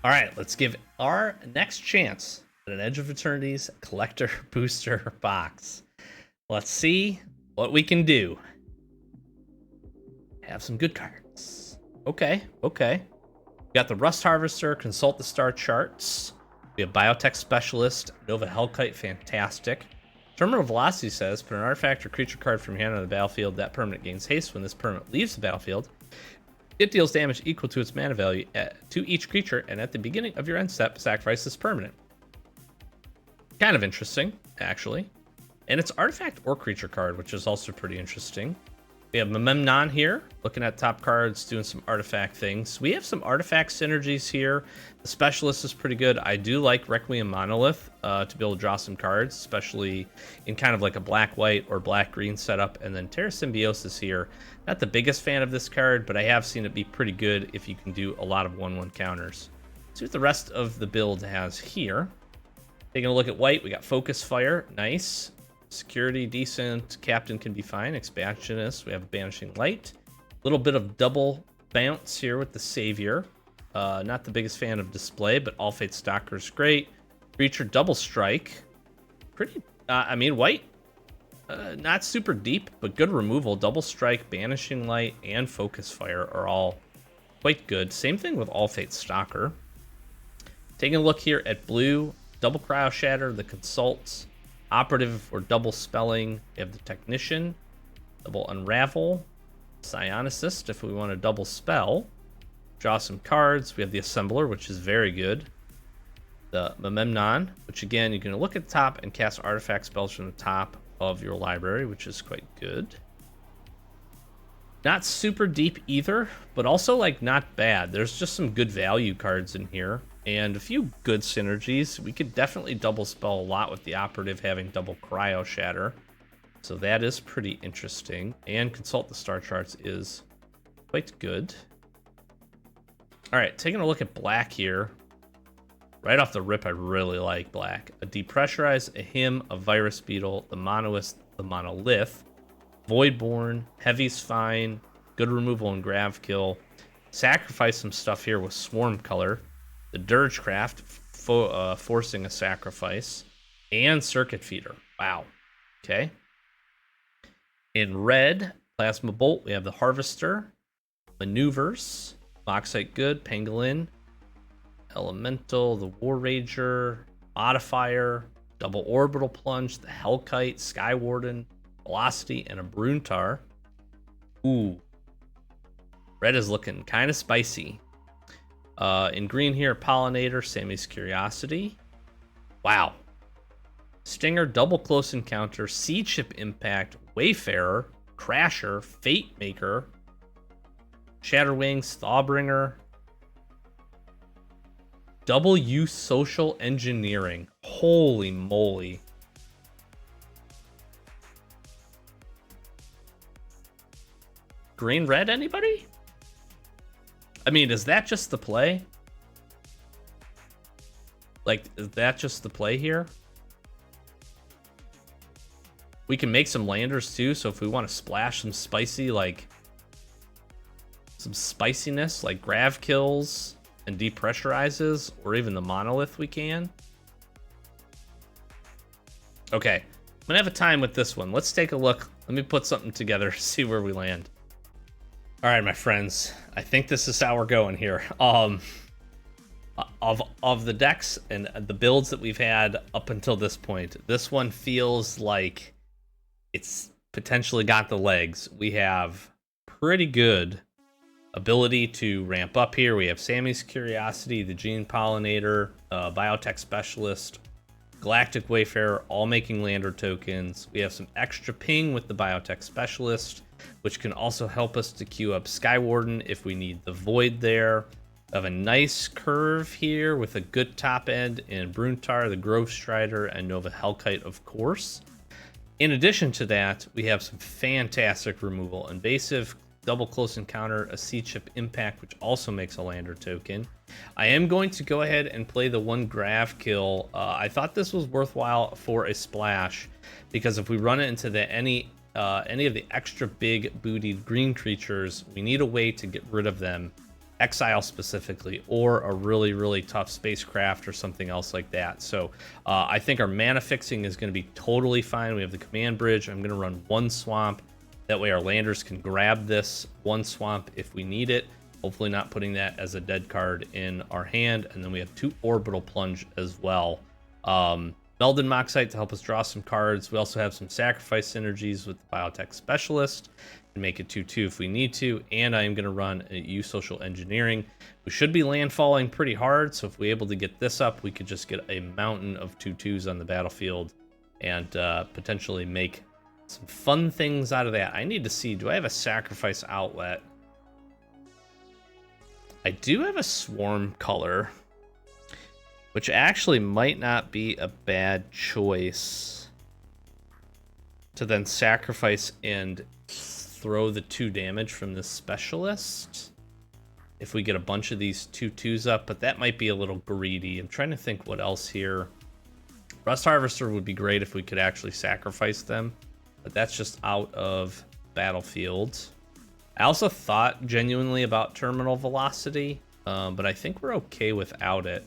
All right, let's give our next chance at an Edge of Eternities collector booster box. Let's see what we can do. Have some good cards. Okay. We got the Rust Harvester, Consult the Star Charts. We have Biotech Specialist, Nova Hellkite, fantastic. Terminal Velocity says, put an artifact or creature card from your hand on the battlefield. That permanent gains haste when this permanent leaves the battlefield. It deals damage equal to its mana value to each creature, and at the beginning of your end step, sacrifice this permanent. Kind of interesting, actually. And it's artifact or creature card, which is also pretty interesting. We have Memnon here, looking at top cards, doing some artifact things. We have some artifact synergies here. The Specialist is pretty good. I do like Requiem Monolith to be able to draw some cards, especially in kind of like a black-white or black-green setup. And then Terra Symbiosis here. Not the biggest fan of this card, but I have seen it be pretty good if you can do a lot of 1/1 counters. Let's see what the rest of the build has here. Taking a look at white, we got Focus Fire, nice. Security, decent. Captain can be fine. Expansionist, we have Banishing Light. A little bit of double bounce here with the Savior. Not the biggest fan of Display, but All Fate Stalker's great. Creature Double Strike. Pretty, white, not super deep, but good removal. Double Strike, Banishing Light, and Focus Fire are all quite good. Same thing with All Fate Stalker. Taking a look here at blue, Double Cryo Shatter, the Consult. Operative or double spelling, we have the Technician, double Unravel, Psionicist if we want to double spell, draw some cards. We have the Assembler, which is very good. The Memnon, which again, you can look at the top and cast artifact spells from the top of your library, which is quite good. Not super deep either, but also like not bad. There's just some good value cards in here. And a few good synergies. We could definitely double spell a lot with the Operative having double Cryo Shatter. So that is pretty interesting. And Consult the Star Charts is quite good. All right, taking a look at black here. Right off the rip, I really like black. A Depressurize, a Hymn, a Virus Beetle, the Monoist, the Monolith, Voidborn, Heavy's fine, good removal and Grav Kill. Sacrifice some stuff here with Swarm Color. The Dirgecraft, forcing a sacrifice, and Circuit Feeder. Wow. Okay. In red, Plasma Bolt, we have the Harvester, Maneuvers, Moxite Good, Pangolin, Elemental, the War Rager, Modifier, Double Orbital Plunge, the Hellkite, Skywarden, Velocity, and a Bruntar. Ooh. Red is looking kind of spicy. In green here, Pollinator, Sammy's Curiosity. Wow. Stinger, Double Close Encounter, Seed Ship Impact, Wayfarer, Crasher, Fate Maker, Shatterwings, Thawbringer, Double Use Social Engineering. Holy moly. Green, red, anybody? I mean, is that just the play? Like, is that just the play here? We can make some landers too, so if we want to splash some spicy, like, some spiciness, like Grav Kills and Depressurizes, or even the Monolith we can. Okay, I'm gonna have a time with this one. Let's take a look. Let me put something together, see where we land. All right, my friends, I think this is how we're going here. Of the decks and the builds that we've had up until this point, this one feels like it's potentially got the legs. We have pretty good ability to ramp up here. We have Sammy's Curiosity, the Gene Pollinator, Biotech Specialist, Galactic Wayfarer, all making lander tokens. We have some extra ping with the Biotech Specialist, which can also help us to queue up Skywarden if we need the Void there. We have a nice curve here with a good top end in Bruntar, the Grove Strider, and Nova Hellkite, of course. In addition to that, we have some fantastic removal. Invasive, Double Close Encounter, a Seed Ship Impact, which also makes a lander token. I am going to go ahead and play the one Grav Kill. I thought this was worthwhile for a splash, because if we run it into any of the extra big bootied green creatures, we need a way to get rid of them exile specifically, or a really, really tough spacecraft or something else like that. So I think our mana fixing is going to be totally fine. We have the command bridge. I'm going to run 1 swamp. That way our landers can grab this 1 swamp if we need it. Hopefully not putting that as a dead card in our hand. And then we have 2 orbital plunge as well. Meldon Moxite to help us draw some cards. We also have some sacrifice synergies with the Biotech Specialist and make it 2/2 if we need to. And I am going to run a U Social Engineering. We should be landfalling pretty hard, so if we're able to get this up, we could just get a mountain of 2/2s on the battlefield and potentially make some fun things out of that. I need to see, do I have a sacrifice outlet? I do have a Swarm color, which actually might not be a bad choice to then sacrifice and throw the 2 damage from this specialist if we get a bunch of these 2/2s up, but that might be a little greedy. I'm trying to think what else here. Rust Harvester would be great if we could actually sacrifice them, but that's just out of battlefield. I also thought genuinely about Terminal Velocity, but I think we're okay without it.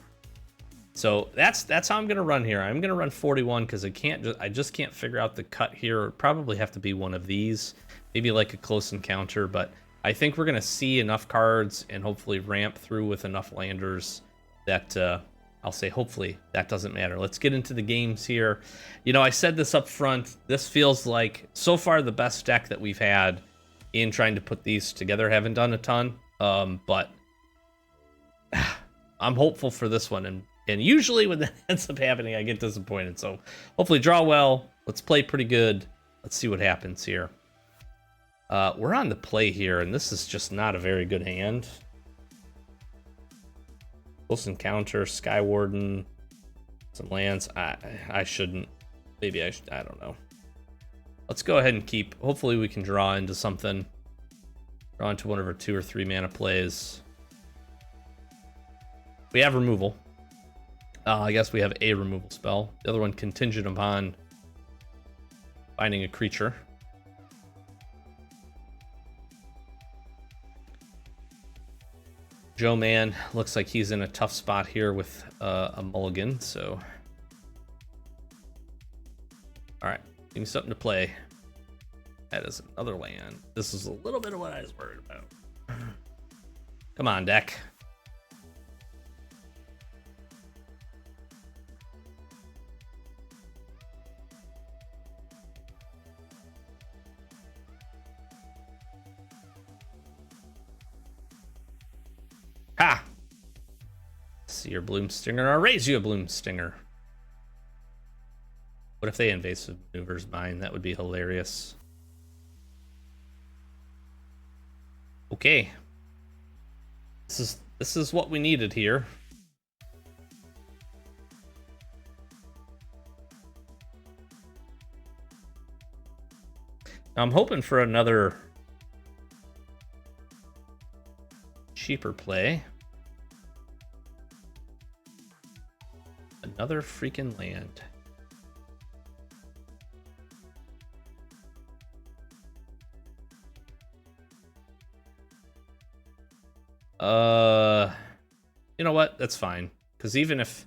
So that's how I'm gonna run here. I'm gonna run 41 because I just can't figure out the cut here. It'd probably have to be one of these, maybe like a close encounter. But I think we're gonna see enough cards and hopefully ramp through with enough landers that I'll say hopefully that doesn't matter. Let's get into the games here. You know, I said this up front. This feels like so far the best deck that we've had in trying to put these together. Haven't done a ton, but I'm hopeful for this one. And usually when that ends up happening, I get disappointed. So hopefully draw well. Let's play pretty good. Let's see what happens here. We're on the play here, and this is just not a very good hand. Close encounter, Skywarden, some lands. I shouldn't. Maybe I should. I don't know. Let's go ahead and keep. Hopefully we can draw into something. Draw into one of our 2 or 3 mana plays. We have removal. I guess we have a removal spell. The other one contingent upon finding a creature. Joe Man looks like he's in a tough spot here with a mulligan, so. Alright, give me something to play. That is another land. This is a little bit of what I was worried about. Come on, deck. Ha! See your Bloom Stinger, or raise you a Bloom Stinger. What if they invasive maneuvers mine? That would be hilarious. Okay. This is what we needed here. Now I'm hoping for another cheaper play. Another freaking land. You know what? That's fine. Because even if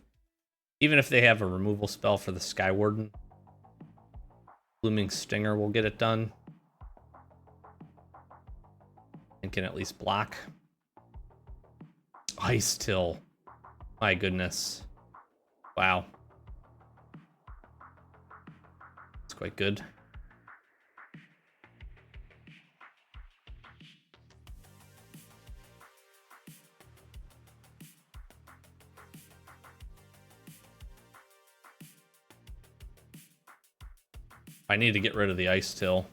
they have a removal spell for the Skywarden, Blooming Stinger will get it done. And can at least block. Ice Till. My goodness. Wow. It's quite good. I need to get rid of the Ice Till.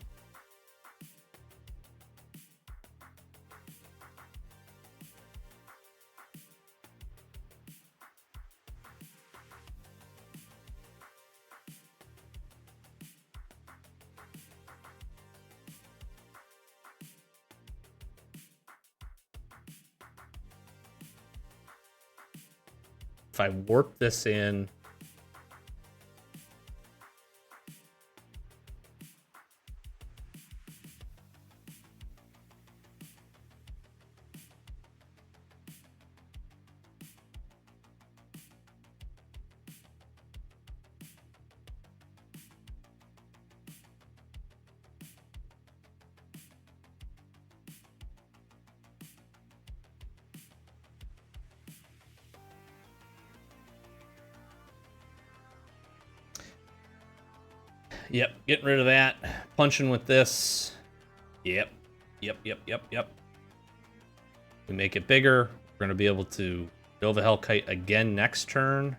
If I warp this in, Yep, getting rid of that. Punching with this. Yep. Yep. We make it bigger. We're going to be able to Nova Hellkite again next turn.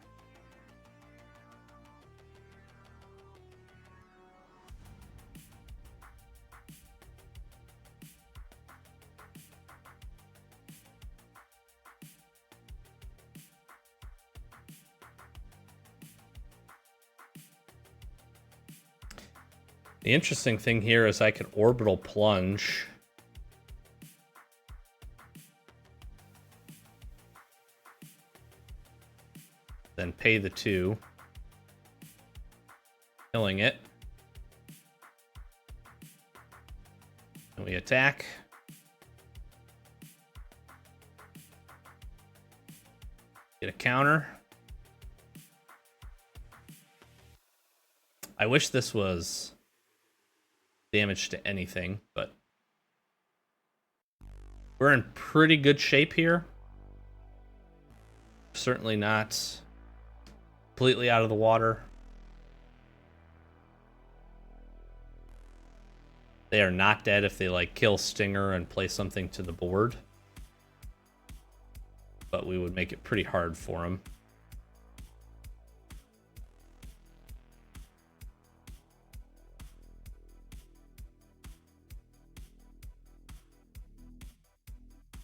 The interesting thing here is I could Orbital Plunge. Then pay the 2. Killing it. And we attack. Get a counter. I wish this was damage to anything, but we're in pretty good shape here. Certainly not completely out of the water. They are not dead if they like kill Stinger and play something to the board, but we would make it pretty hard for them.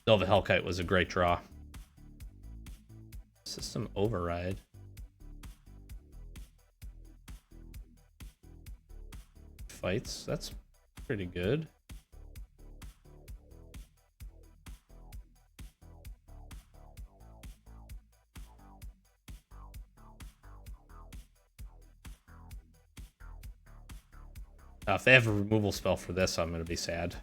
Nova Hellkite was a great draw. System override. Fights, that's pretty good. If they have a removal spell for this, I'm going to be sad.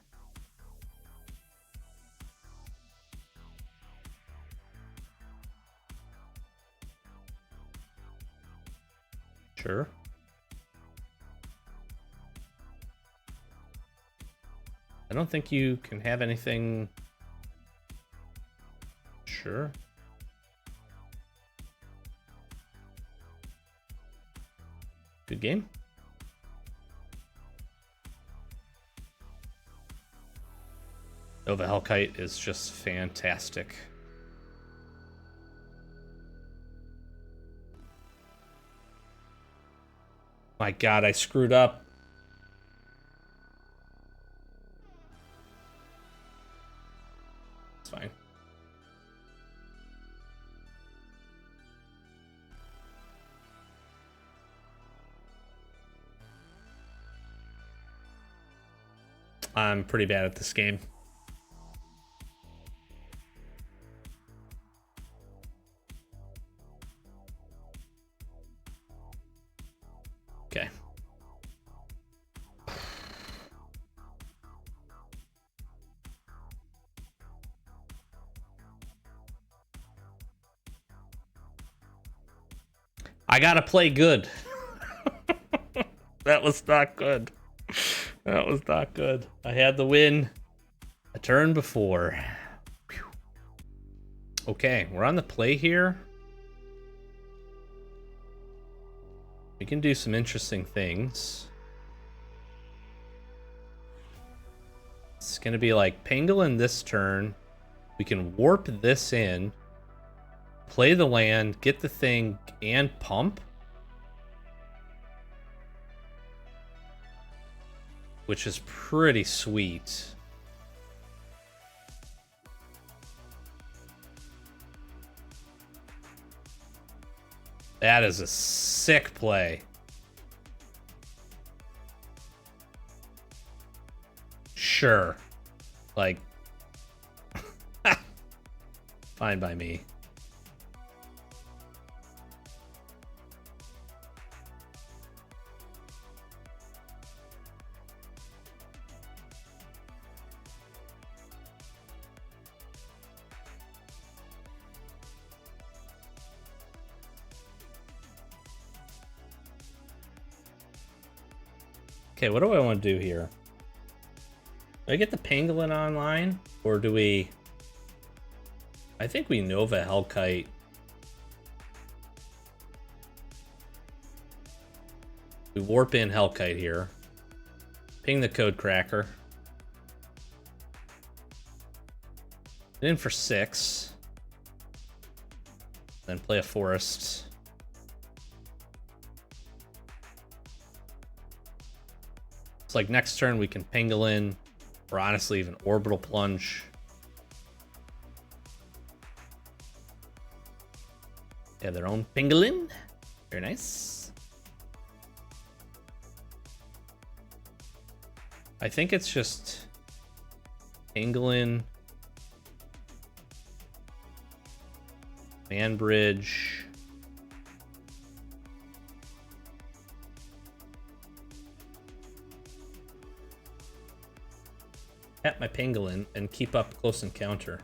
Sure. I don't think you can have anything. Sure. Good game. Nova Hellkite is just fantastic. My God, I screwed up. It's fine. I'm pretty bad at this game. Okay. I gotta play good. That was not good. That was not good. I had the win a turn before. Whew. Okay, we're on the play here. We can do some interesting things. It's gonna be like Pangolin this turn. We can warp this in, play the land, get the thing, and pump. Which is pretty sweet. That is a sick play. Sure. Like, fine by me. Okay, what do I want to do here? Do I get the Pangolin online? Or do we... I think we Nova Hellkite. We warp in Hellkite here. Ping the code cracker. In for 6. Then play a forest. It's like next turn we can Pangolin, or honestly even Orbital Plunge. They have their own Pangolin. Very nice. I think it's just Pangolin, Man Bridge, tap my Pangolin and keep up close encounter.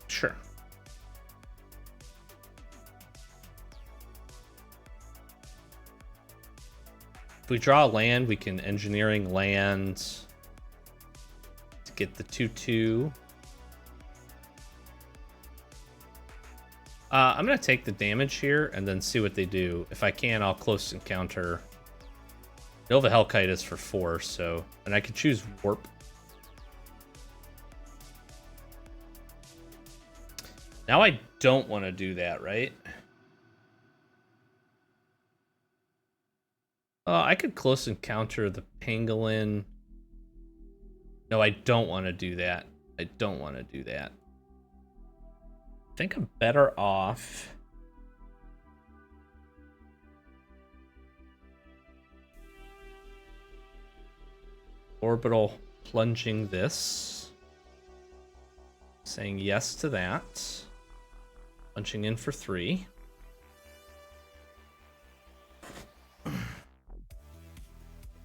Sure. If we draw a land, we can engineering land to get the 2/2. I'm gonna take the damage here and then see what they do. If I can, I'll close encounter. Nova Hellkite is for 4, so, and I could choose warp. Now I don't want to do that, right? I could close encounter the Pangolin. No, I don't want to do that. I don't want to do that. I think I'm better off orbital plunging this. Saying yes to that. Punching in for 3.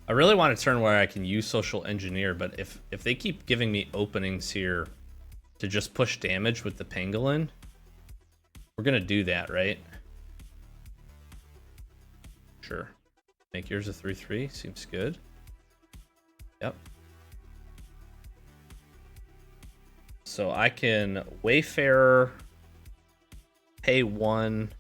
I really want a turn where I can use Social Engineer, but if they keep giving me openings here to just push damage with the Pangolin, we're gonna do that, right? Sure. Make yours a 3/3. Seems good. Yep. So I can Wayfarer, pay 1.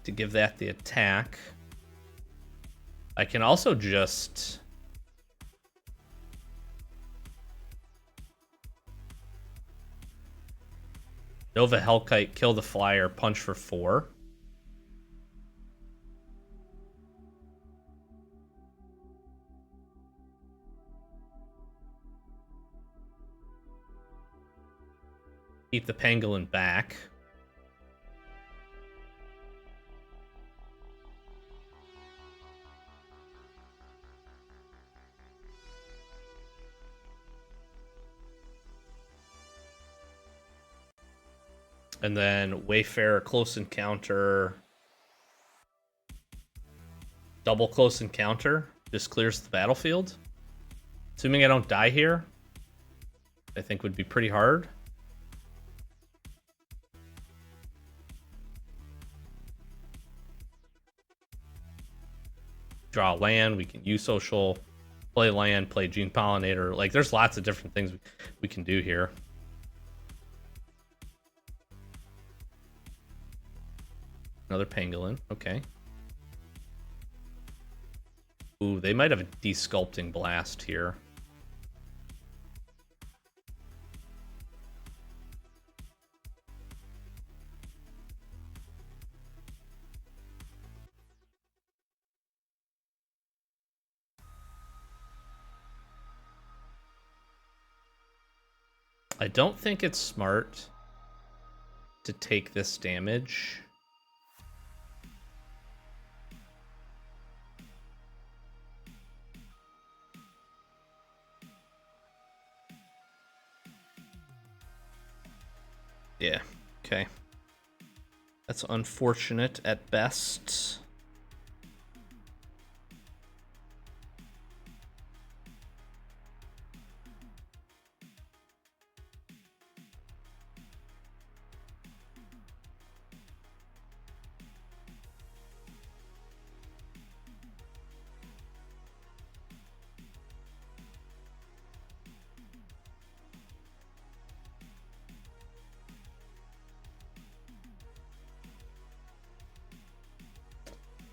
To give that the attack. I can also just Nova Hellkite, kill the flyer, punch for 4. Keep the Pangolin back. And then Wayfarer, close encounter. Double close encounter. Just clears the battlefield. Assuming I don't die here, I think would be pretty hard. Draw land, we can use social, play land, play Gene Pollinator. Like, there's lots of different things we can do here. Another Pangolin, okay. Ooh, they might have a Desculpting Blast here. I don't think it's smart to take this damage. Yeah, okay. That's unfortunate at best.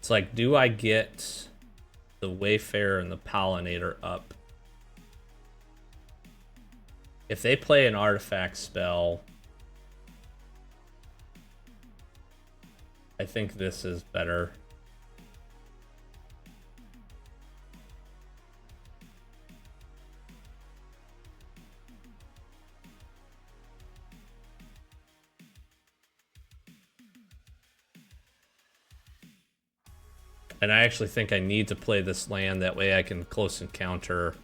It's like, do I get the Wayfarer and the Pollinator up? If they play an artifact spell, I think this is better. And I actually think I need to play this land, that way I can close encounter.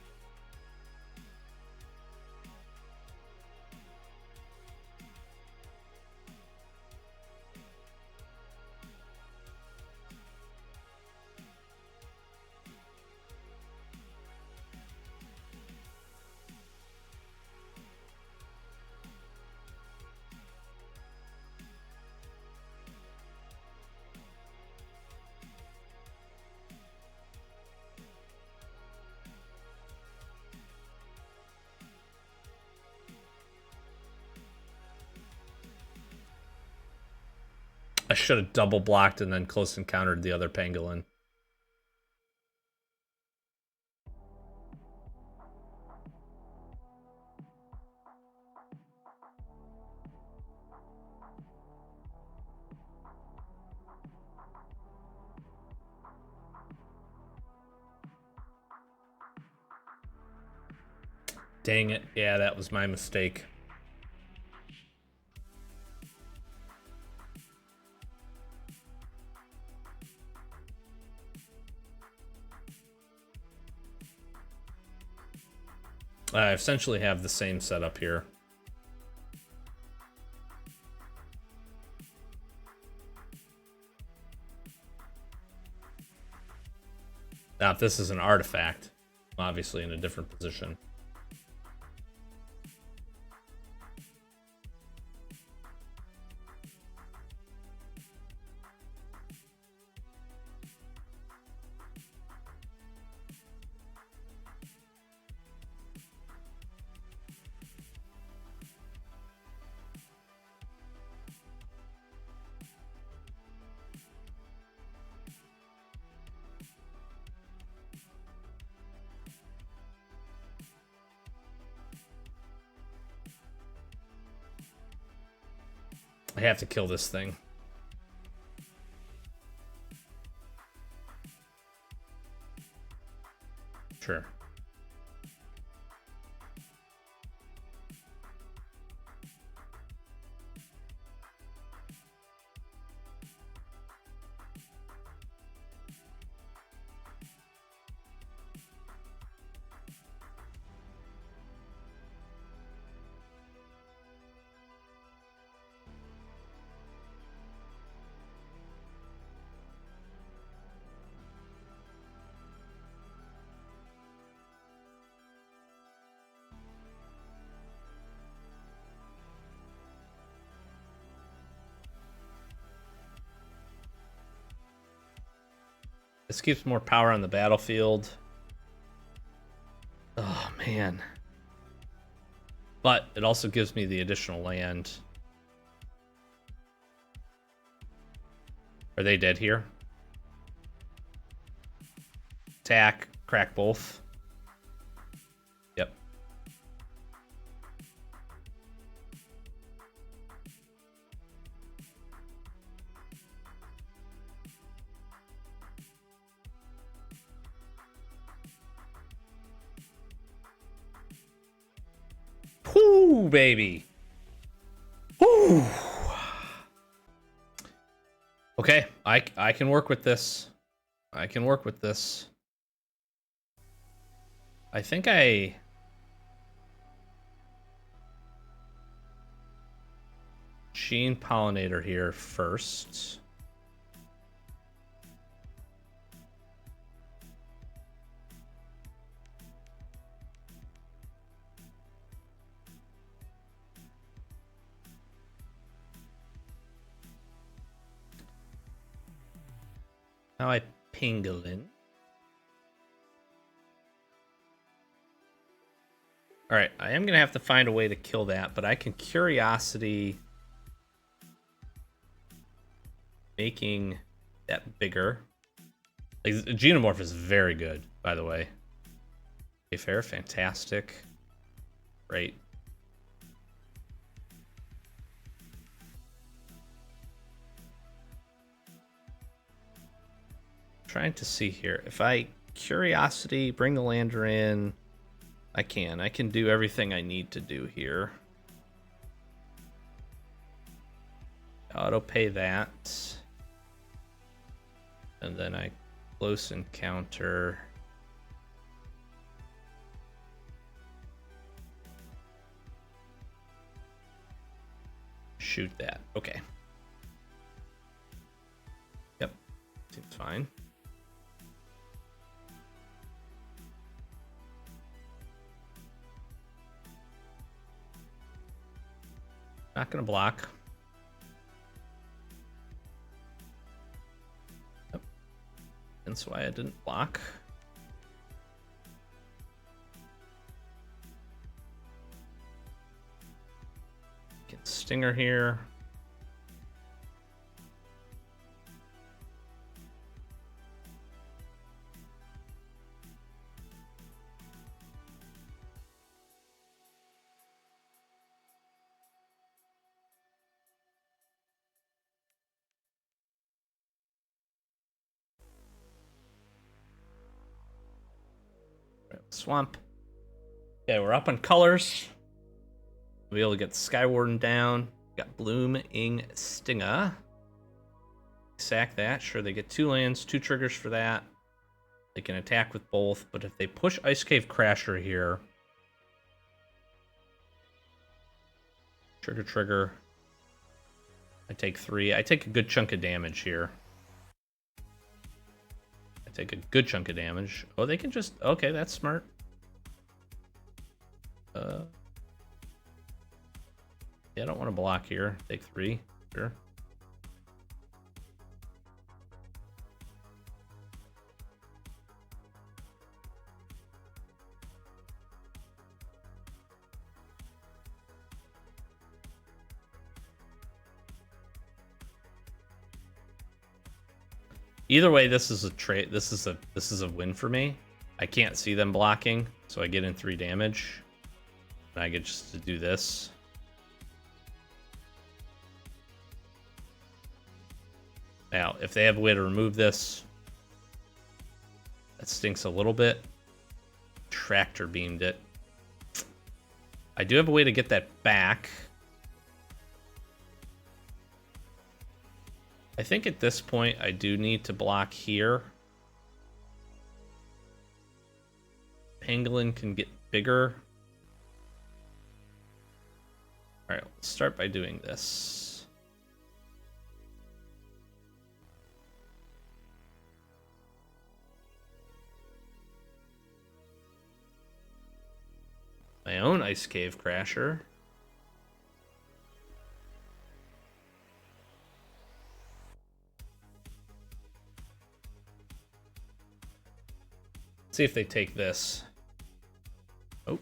I should have double blocked and then close encountered the other pangolin. Dang it. Yeah, that was my mistake. I essentially have the same setup here. Now, if this is an artifact, I'm obviously in a different position. I have to kill this thing. Sure. This keeps more power on the battlefield. Oh, man. But it also gives me the additional land. Are they dead here? Attack, crack both. Yep. Whoo, baby. Whoo. Okay, I can work with this. I can work with this. I think Sheen Pollinator here first. Now I pangolin. Alright, I am going to have to find a way to kill that, but I can Curiosity, making that bigger. Like, Geomorph is very good, by the way. Okay, fair, fantastic. Great. Trying to see here. If I Curiosity, bring the lander in, I can do everything I need to do here. Auto pay that. And then I close encounter. Shoot that. Okay. Yep. Seems fine. Not gonna block. Yep. That's why I didn't block. Get Stinger here. Swamp. Okay, we're up on colors. We'll be able to get Skywarden down. Got Blooming Stinger. Sack that. Sure, they get 2 lands, 2 triggers for that. They can attack with both, but if they push Ice Cave Crasher here... Trigger. I take 3. I take a good chunk of damage here. Take a good chunk of damage. Oh, they can just... Okay, that's smart. Yeah, I don't want to block here. Take 3. Sure. Either way, this is a trade. This is a win for me. I can't see them blocking, so I get in 3 damage. And I get just to do this. Now, if they have a way to remove this, that stinks a little bit. Tractor beamed it. I do have a way to get that back. I think at this point I do need to block here. Pangolin can get bigger. All right, let's start by doing this. My own Ice Cave Crasher. See if they take this. Oh.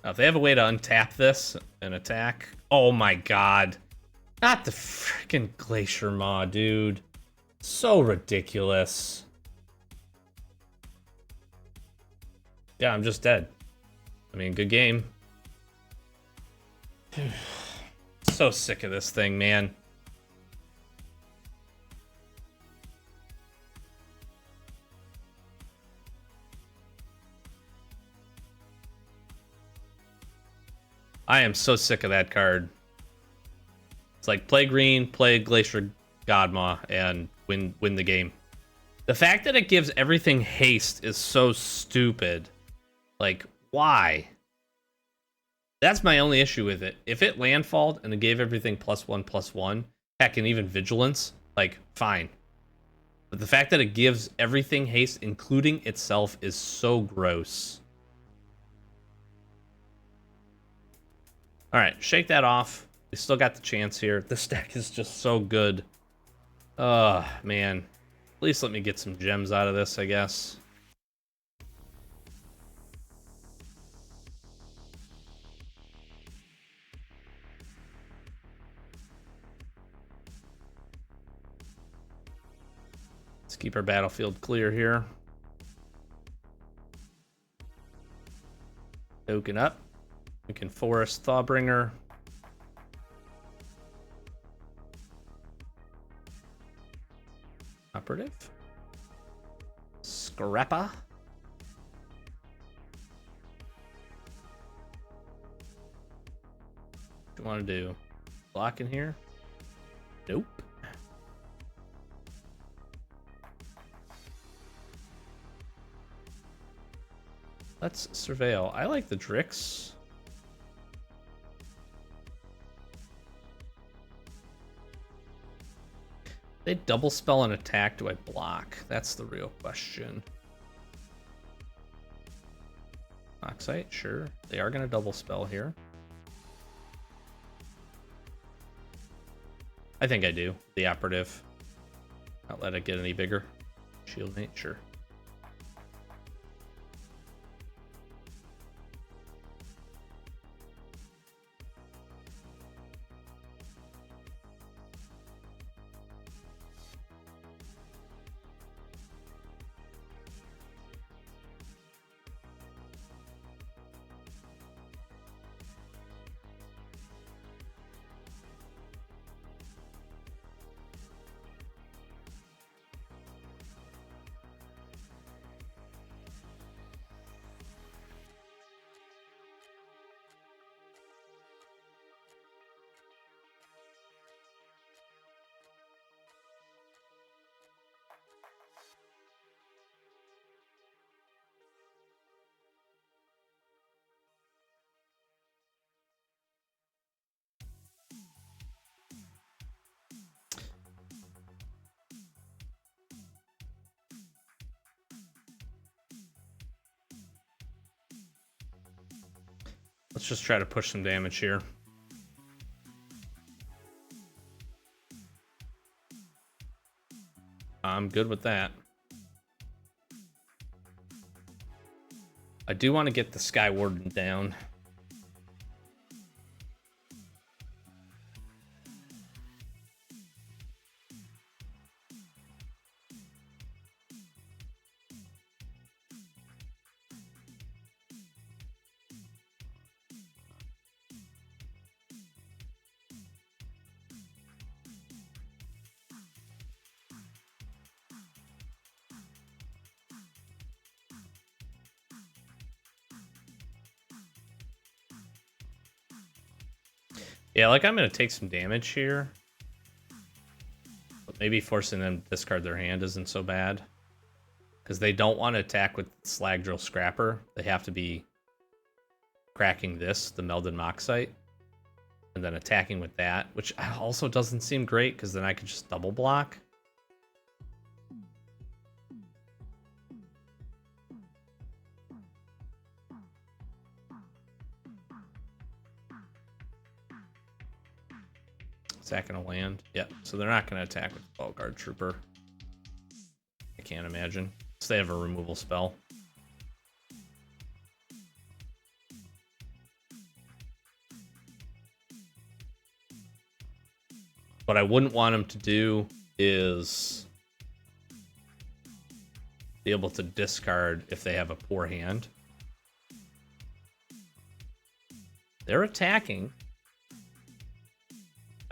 Now, if they have a way to untap this and attack... Oh my god. Not the freaking Glacier Maw, dude. So ridiculous. Yeah, I'm just dead. I mean, good game. So sick of this thing, man. I am so sick of that card. It's like play green, play Glacier Godmaw, and win the game. The fact that it gives everything haste is so stupid. Like, why? That's my only issue with it. If it landfalled and it gave everything +1/+1, heck, and even vigilance, like, fine. But the fact that it gives everything haste, including itself, is so gross. Alright, shake that off. We still got the chance here. This deck is just so good. Man. At least let me get some gems out of this, I guess. Let's keep our battlefield clear here. Token up. We can forest Thawbringer. Operative. Scrappa. What do you want to do? Block in here? Nope. Let's surveil. I like the Drix. They double spell an attack, do I block? That's the real question. Oxite, sure. They are gonna double spell here. I think I do. The operative. Not let it get any bigger. Shield mate, sure. Let's just try to push some damage here. I'm good with that. I do want to get the Sky Warden down. Yeah, like I'm going to take some damage here. But maybe forcing them to discard their hand isn't so bad. Because they don't want to attack with Slag Drill Scrapper. They have to be cracking this, the Melded Moxite. And then attacking with that, which also doesn't seem great because then I could just double block. Attacking a land. Yep. So they're not going to attack with the Guard Trooper. I can't imagine. So they have a removal spell. What I wouldn't want them to do is be able to discard if they have a poor hand. They're attacking.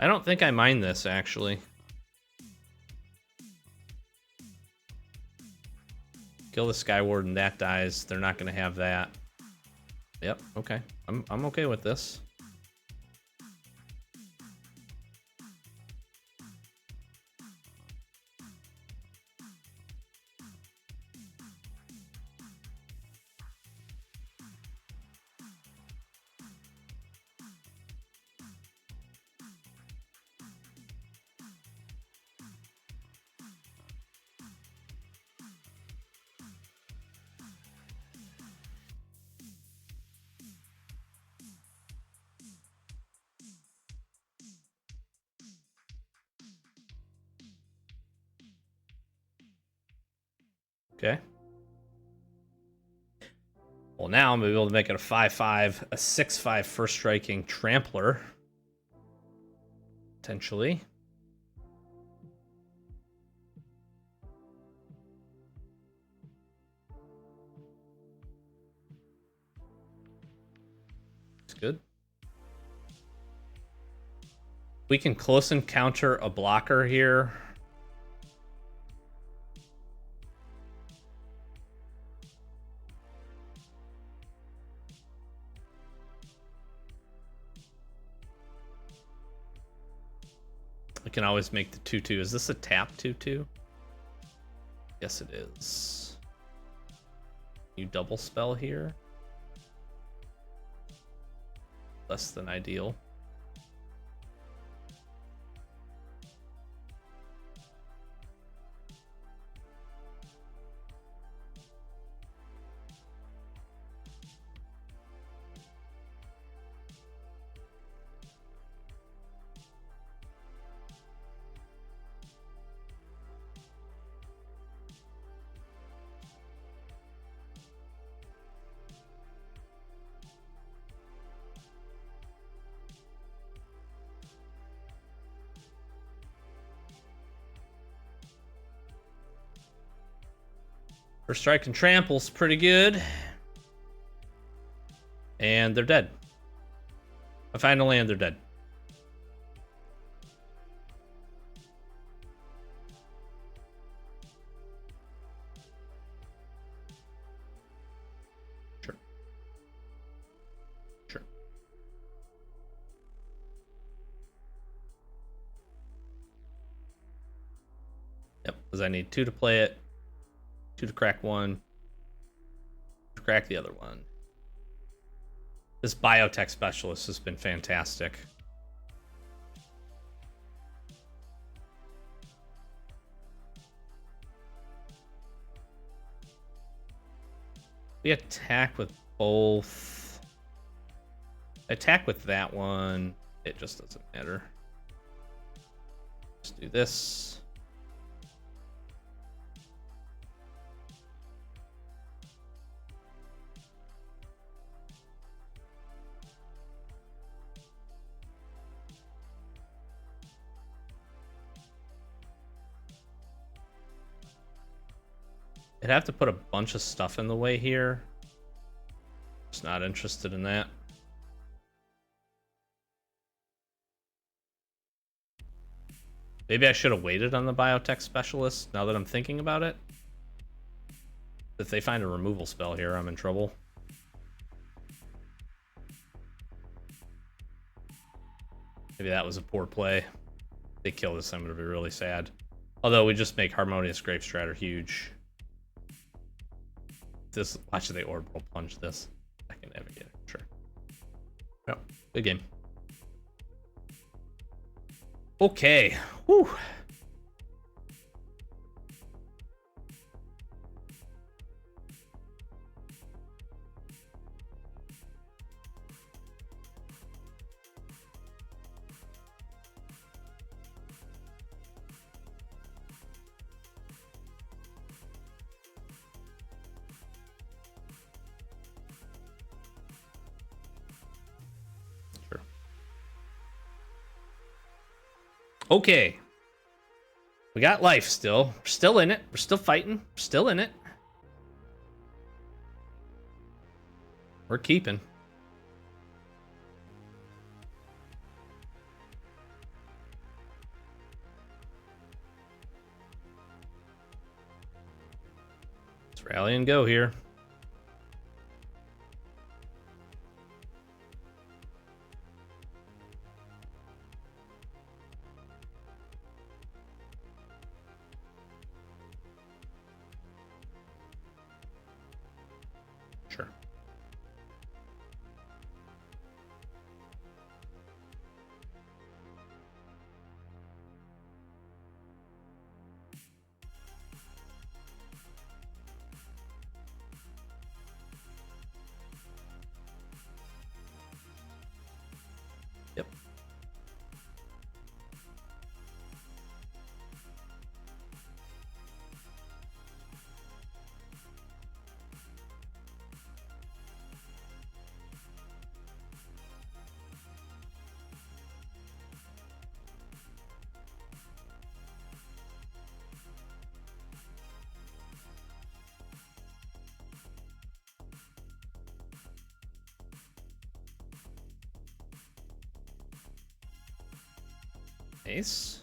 I don't think I mind this, actually. Kill the Sky Warden, that dies. They're not going to have that. Yep, okay. I'm okay with this. Okay. Well, now I'm going to be able to make it a 5/5, a 6/5 first striking trampler. Potentially. good. We can close encounter a blocker here. We can always make the 2/2. Is this a tap 2/2? Yes, it is. You double spell here. Less than ideal. First strike and trample's pretty good. And they're dead. I find a land, they're dead. Sure. Sure. Yep, because I need 2 to play it. 2 to crack 1. To crack the other one. This biotech specialist has been fantastic. We attack with both. Attack with that one. It just doesn't matter. Let's do this. I'd have to put a bunch of stuff in the way here. Just not interested in that. Maybe I should have waited on the biotech specialist now that I'm thinking about it. If they find a removal spell here, I'm in trouble. Maybe that was a poor play. If they kill this, I'm going to be really sad. Although we just make Harmonious Grapestrat huge. This, watch the orbital plunge this. I can navigate it, sure. Yep, good game. Okay, whew. Okay. We got life still. We're still in it. We're still fighting. We're still in it. We're keeping. Let's rally and go here. Sure. Nice.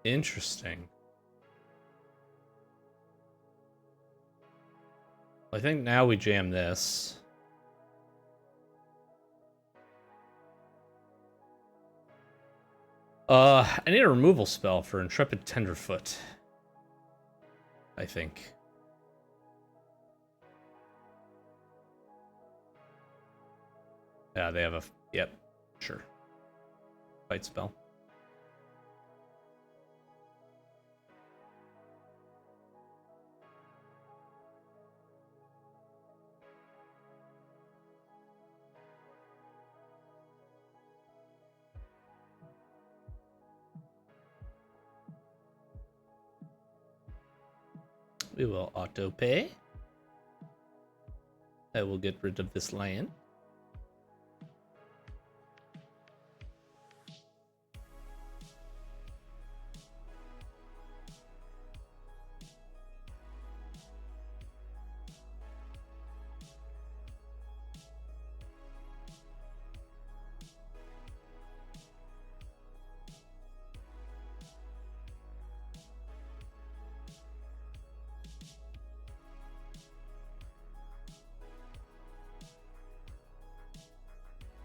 Interesting. I think now we jam this. I need a removal spell for Intrepid Tenderfoot. I think. Yeah, they have a... Yep, sure. Fight spell. We will auto pay. I will get rid of this lion.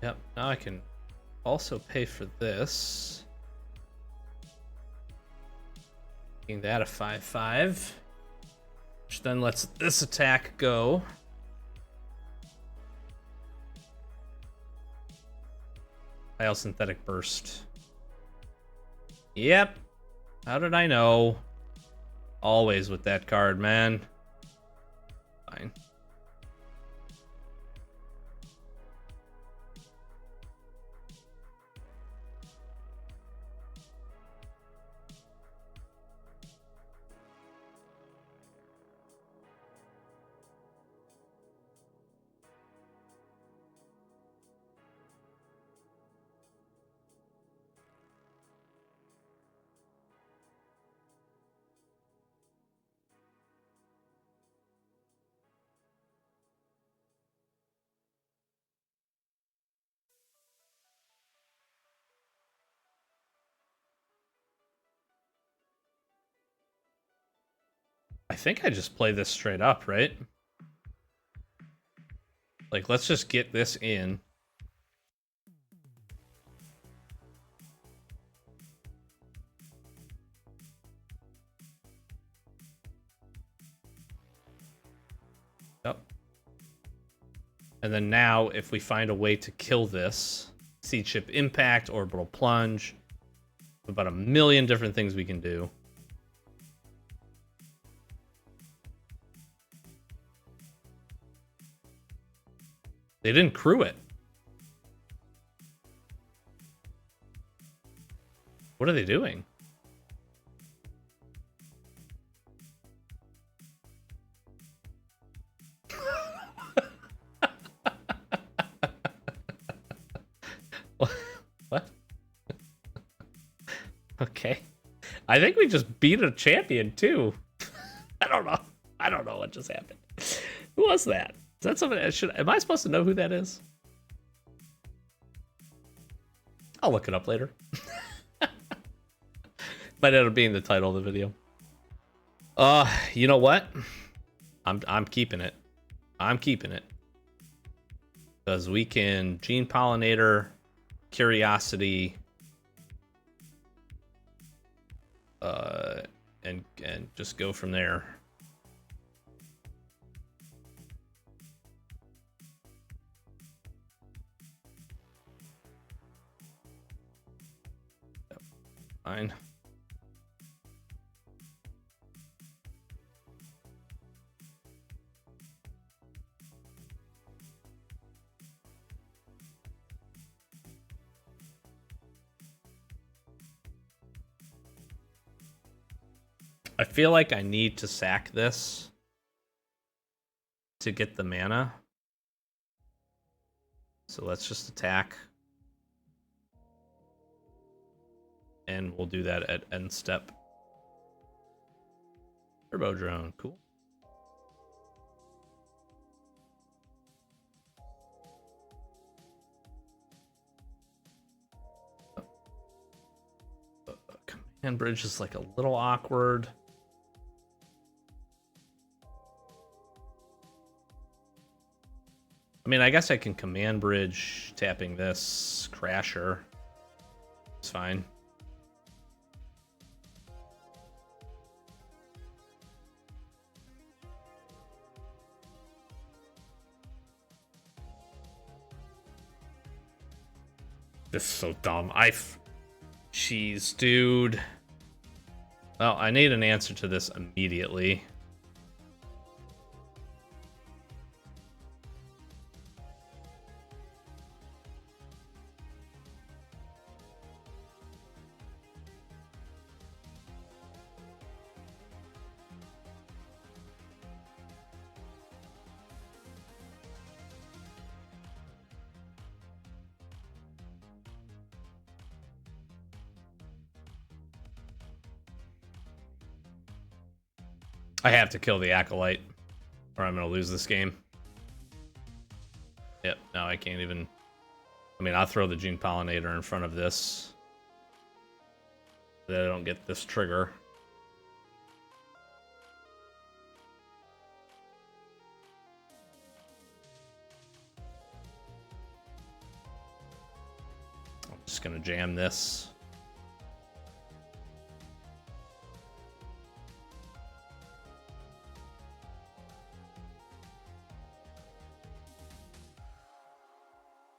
Yep, now I can also pay for this. Making that a 5/5. Which then lets this attack go. Biosynthetic Burst. Yep. How did I know? Always with that card, man. Fine. I think I just play this straight up, right? Like, let's just get this in. Yep. And then now, if we find a way to kill this, Seed Chip Impact, Orbital Plunge, about a million different things we can do. They didn't crew it. What are they doing? What? Okay. I think we just beat a champion too. I don't know. I don't know what just happened. Who was that? Is that somebody that should... Am I supposed to know who that is? I'll look it up later. Might end up being the title of the video. You know what? I'm keeping it. I'm keeping it. Because we can Gene Pollinator, Curiosity, and just go from there. Fine. I feel like I need to sack this to get the mana. So let's just attack. And we'll do that at end step. Turbo drone, cool. Command bridge is like a little awkward. I mean, I guess I can command bridge tapping this Crasher. It's fine. This is so dumb. Jeez, dude. Well, I need an answer to this immediately. I have to kill the Acolyte, or I'm going to lose this game. Yep, now I can't even... I mean, I'll throw the Gene Pollinator in front of this. So that I don't get this trigger. I'm just going to jam this.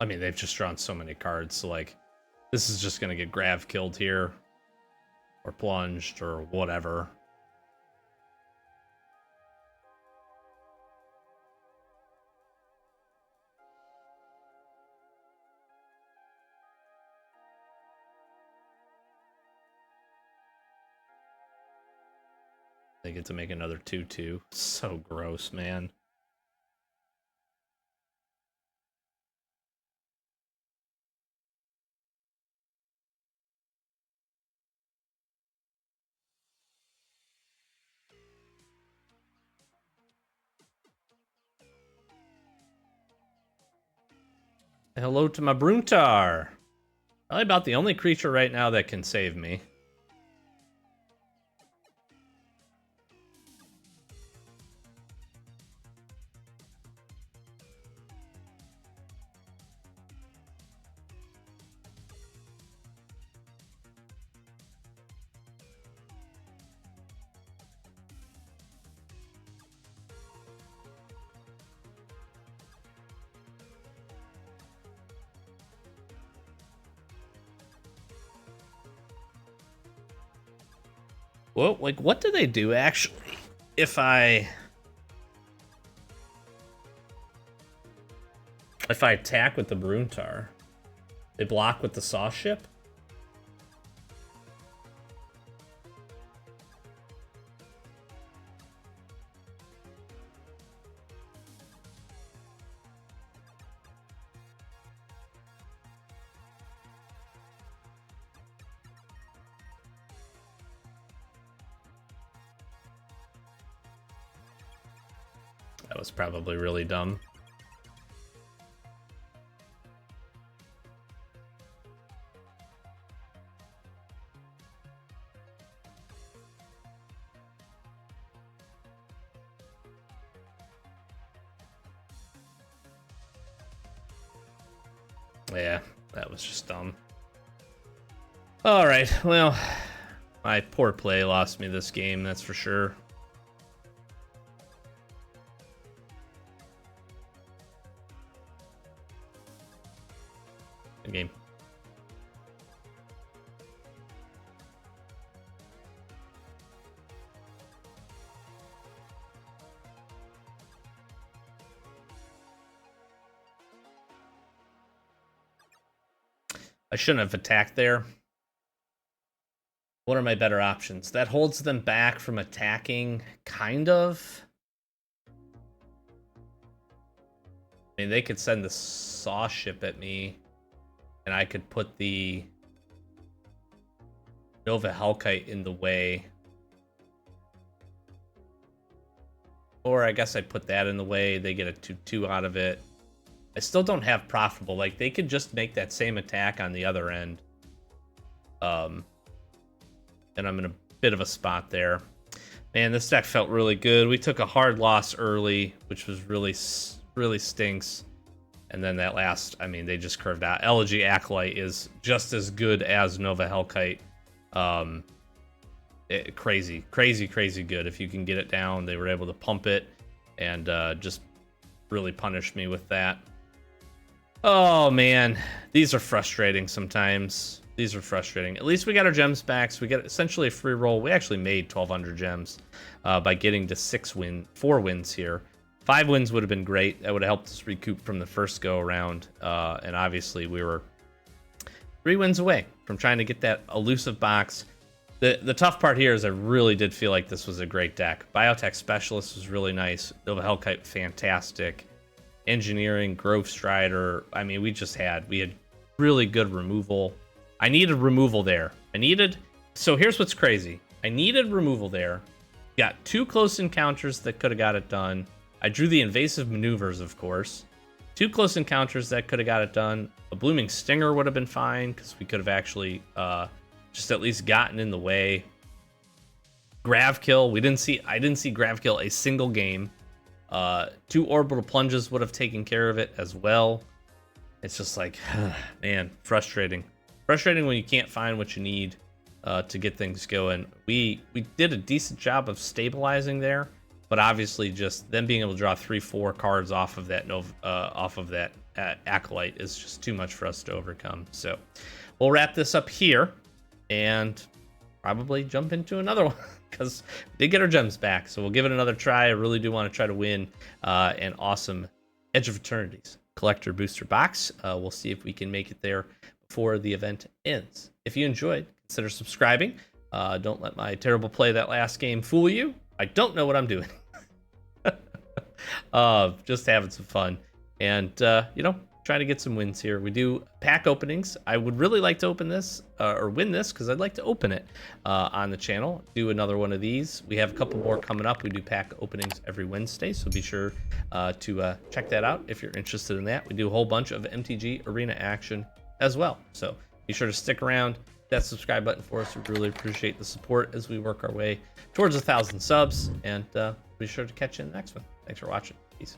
I mean, they've just drawn so many cards, so like, this is just gonna get Grav killed here, or plunged, or whatever. They get to make another 2/2. So gross, man. Hello to my Bruntar. Probably about the only creature right now that can save me. Well, like, what do they do, actually, if I attack with the Bruntar? They block with the Saw Ship? That was probably really dumb. Yeah, that was just dumb. Alright, well, my poor play lost me this game, that's for sure. Good game. I shouldn't have attacked there. What are my better options? That holds them back from attacking, kind of. I mean, they could send the saw ship at me, and I could put the Nova Hellkite in the way. Or I guess I'd put that in the way. They get a 2/2 out of it. I still don't have profitable. Like, they could just make that same attack on the other end. And I'm in a bit of a spot there. Man, this deck felt really good. We took a hard loss early, which was really stinks. And then that last, I mean, they just curved out. Elegy Acolyte is just as good as Nova Hellkite. Crazy good. If you can get it down, they were able to pump it and just really punish me with that. Oh man, these are frustrating sometimes. These are frustrating. At least we got our gems back, so we get essentially a free roll. We actually made 1,200 gems by getting to 4 wins here. 5 wins would have been great. That would have helped us recoup from the first go around. And obviously we were 3 wins away from trying to get that elusive box. The tough part here is I really did feel like this was a great deck. Biotech Specialist was really nice. Nova Hellkite, fantastic. Engineering, Grove Strider. I mean, we had really good removal. I needed removal there. So here's what's crazy. I needed removal there. Got 2 close encounters that could have got it done. I drew the invasive maneuvers, of course. 2 close encounters that could have got it done. A Blooming Stinger would have been fine because we could have actually just at least gotten in the way. Gravkill, I didn't see Gravkill a single game. 2 Orbital Plunges would have taken care of it as well. It's just like, man, frustrating. Frustrating when you can't find what you need to get things going. We did a decent job of stabilizing there, but obviously just them being able to draw 3-4 cards off of that Acolyte is just too much for us to overcome. So we'll wrap this up here and probably jump into another one because we did get our gems back. So we'll give it another try. I really do want to try to win an awesome Edge of Eternities collector booster box. We'll see if we can make it there before the event ends. If you enjoyed, consider subscribing. Don't let my terrible play that last game fool you. I don't know what I'm doing. Just having some fun and trying to get some wins here. We do pack openings. I would really like to open this or win this because I'd like to open it on the channel. Do another one of these. We have a couple more coming up. We do pack openings every Wednesday, so be sure to check that out if you're interested in that. We do a whole bunch of MTG Arena action as well, so be sure to stick around. That subscribe button for us. We really appreciate the support as we work our way towards 1,000 subs, and be sure to catch you in the next one. Thanks for watching. Peace.